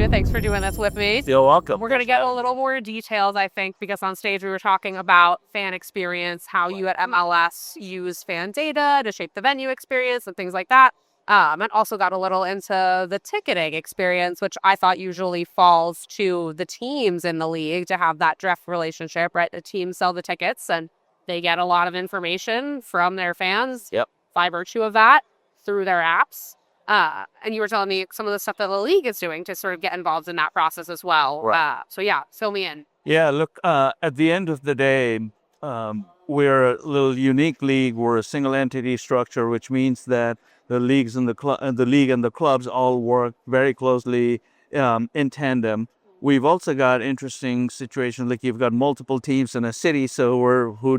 Abhijit. Thanks for doing this with me. You're welcome. We're going to get a little more details, I think, because on stage we were talking about fan experience, how you at MLS use fan data to shape the venue experience and things like that. And also got a little into the ticketing experience, which I thought usually falls to the teams in the league to have that direct relationship, right? The teams sell the tickets and they get a lot of information from their fans by virtue of that through their apps. And you were telling me some of the stuff that the league is doing to sort of get involved in that process as well. Right. So yeah, fill me in. Yeah, look, at the end of the day, we're a little unique league. We're a single entity structure, which means that the leagues and the league and the clubs all work very closely in tandem. We've also got interesting situations like you've got multiple teams in a city. So who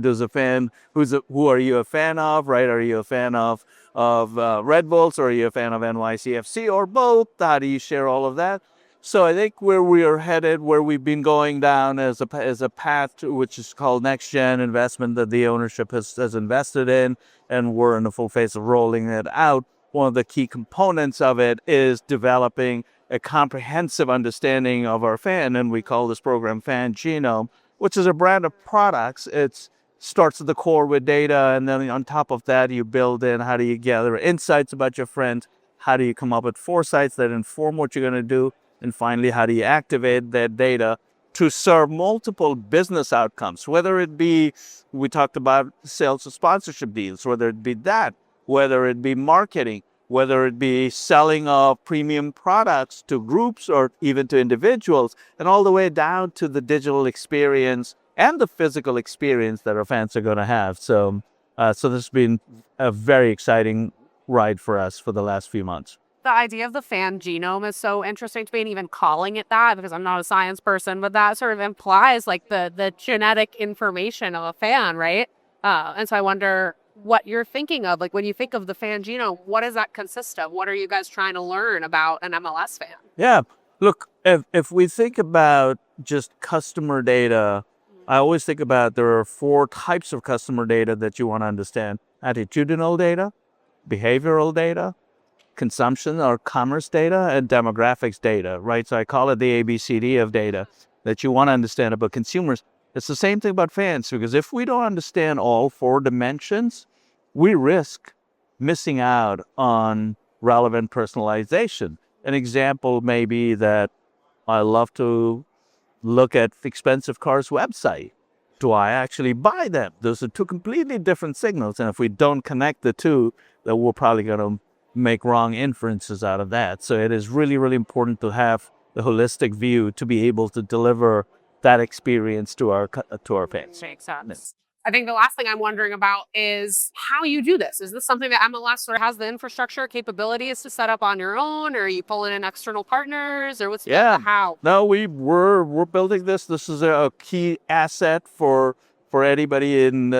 are you a fan of, right? Are you a fan of Red Bulls, or are you a fan of NYCFC, or both? How do you share all of that? So I think where we are headed, where we've been going down as a path, which is called next gen investment that the ownership has invested in, and we're in the full phase of rolling it out. One of the key components of it is developing a comprehensive understanding of our fan, and we call this program Fan Genome, which is a brand of products. It starts at the core with data, and then on top of that, you build in how do you gather insights about your friends, how do you come up with foresights that inform what you're going to do, and finally, how do you activate that data to serve multiple business outcomes, whether it be, we talked about sales or sponsorship deals, whether it be that, whether it be marketing, whether it be selling of premium products to groups or even to individuals, and all the way down to the digital experience and the physical experience that our fans are going to have. So this has been a very exciting ride for us for the last few months. The idea of the fan genome is so interesting to me, and even calling it that, because I'm not a science person, but that sort of implies like the genetic information of a fan, right? And so I wonder what you're thinking of. Like when you think of the fan genome, what does that consist of? What are you guys trying to learn about an MLS fan? Yeah, look, if we think about just customer data, I always think about there are 4 types of customer data that you want to understand: attitudinal data, behavioral data, consumption or commerce data, and demographics data, right? So I call it the ABCD of data that you want to understand about consumers. It's the same thing about fans, because if we don't understand all 4 dimensions, we risk missing out on relevant personalization. An example may be that I love to look at expensive cars website. Do I actually buy them? Those are 2 completely different signals. And if we don't connect the 2, then we're probably going to make wrong inferences out of that. So it is really, really important to have the holistic view to be able to deliver that experience to our fans. Makes sense. I think the last thing I'm wondering about is how you do this. Is this something that MLS sort of has the infrastructure capabilities to set up on your own, or are you pulling in external partners, or what's the how? No, we're building this. This is a key asset for anybody in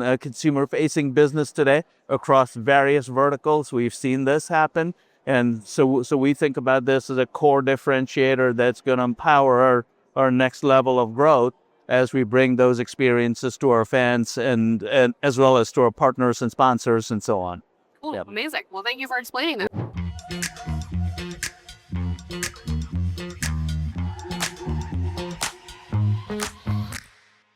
a consumer-facing business today across various verticals. We've seen this happen, and so we think about this as a core differentiator that's going to empower our next level of growth as we bring those experiences to our fans and as well as to our partners and sponsors and so on. Cool, amazing. Well, thank you for explaining that.